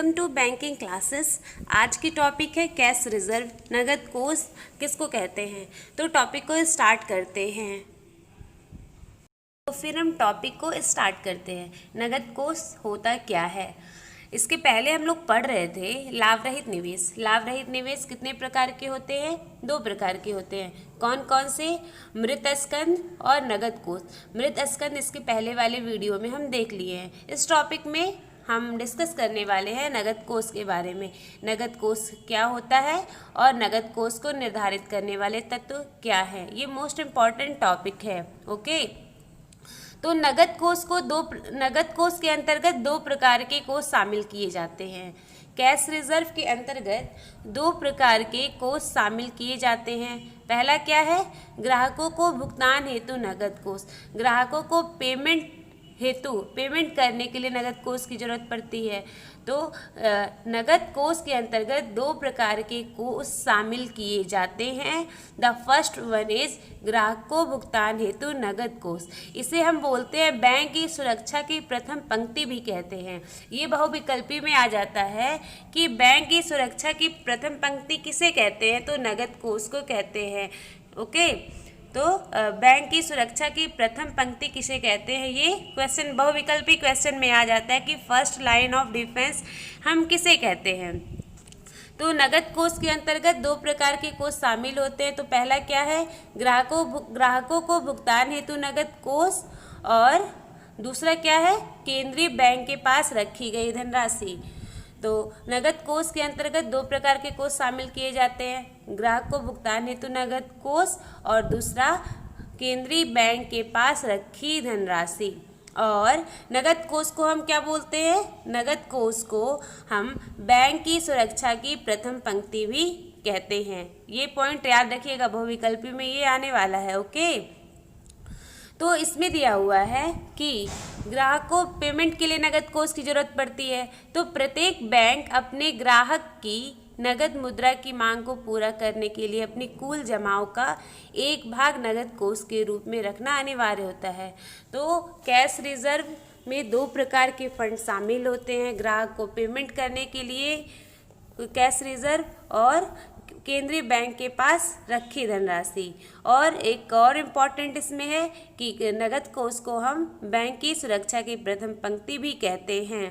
Welcome to banking classes. आज की topic है कैश रिजर्व, नगद कोष किसको कहते हैं। तो टॉपिक को स्टार्ट करते हैं। तो फिर हम टॉपिक को स्टार्ट करते हैं। नगद कोष होता क्या है। इसके पहले हम लोग पढ़ रहे थे लाभ रहित निवेश। लाभ रहित निवेश कितने प्रकार के होते हैं? 2 प्रकार के होते हैं। कौन कौन से? मृत स्कंद और नगद कोष। मृत स्कंद इसके पहले वाले वीडियो में हम देख लिए हैं। इस टॉपिक में हम डिस्कस करने वाले हैं नगद कोष के बारे में। नगद कोष क्या होता है और नगद कोष को निर्धारित करने वाले तत्व क्या है। ये मोस्ट इम्पॉर्टेंट टॉपिक है। ओके, तो नगद कोष के अंतर्गत 2 प्रकार के कोष शामिल किए जाते हैं। कैश रिजर्व के अंतर्गत 2 प्रकार के कोष शामिल किए जाते हैं। पहला क्या है? ग्राहकों को भुगतान हेतु नगद कोष। ग्राहकों को पेमेंट करने के लिए नगद कोष की जरूरत पड़ती है। तो नगद कोष के अंतर्गत 2 प्रकार के कोष शामिल किए जाते हैं। द फर्स्ट वन इज ग्राहक को भुगतान हेतु नगद कोष। इसे हम बोलते हैं बैंक की सुरक्षा की प्रथम पंक्ति भी कहते हैं। ये बहुविकल्पी में आ जाता है कि बैंक की सुरक्षा की प्रथम पंक्ति किसे कहते हैं, तो नगद कोष को कहते हैं। ओके, तो बैंक की सुरक्षा की प्रथम पंक्ति किसे कहते हैं, ये क्वेश्चन बहुविकल्पी क्वेश्चन में आ जाता है कि फर्स्ट लाइन ऑफ डिफेंस हम किसे कहते हैं। तो नगद कोष के अंतर्गत 2 प्रकार के कोष शामिल होते हैं। तो पहला क्या है? ग्राहकों को भुगतान हेतु नगद कोष, और दूसरा क्या है? केंद्रीय बैंक के पास रखी गई धनराशि। तो नगद कोष के अंतर्गत 2 प्रकार के कोष शामिल किए जाते हैं। ग्राहक को भुगतान हेतु नगद कोष और दूसरा केंद्रीय बैंक के पास रखी धनराशि। और नगद कोष को हम क्या बोलते हैं? नगद कोष को हम बैंक की सुरक्षा की प्रथम पंक्ति भी कहते हैं। ये पॉइंट याद रखिएगा, बहुविकल्पी में ये आने वाला है। ओके, तो इसमें दिया हुआ है कि ग्राहक को पेमेंट के लिए नगद कोष की जरूरत पड़ती है। तो प्रत्येक बैंक अपने ग्राहक की नगद मुद्रा की मांग को पूरा करने के लिए अपनी कुल जमाओं का एक भाग नगद कोष के रूप में रखना अनिवार्य होता है। तो कैश रिजर्व में 2 प्रकार के फंड शामिल होते हैं। ग्राहक को पेमेंट करने के लिए कैश रिजर्व और केंद्रीय बैंक के पास रखी धनराशि। और एक और इम्पॉर्टेंट इसमें है कि नगद कोष को हम बैंक की सुरक्षा की प्रथम पंक्ति भी कहते हैं।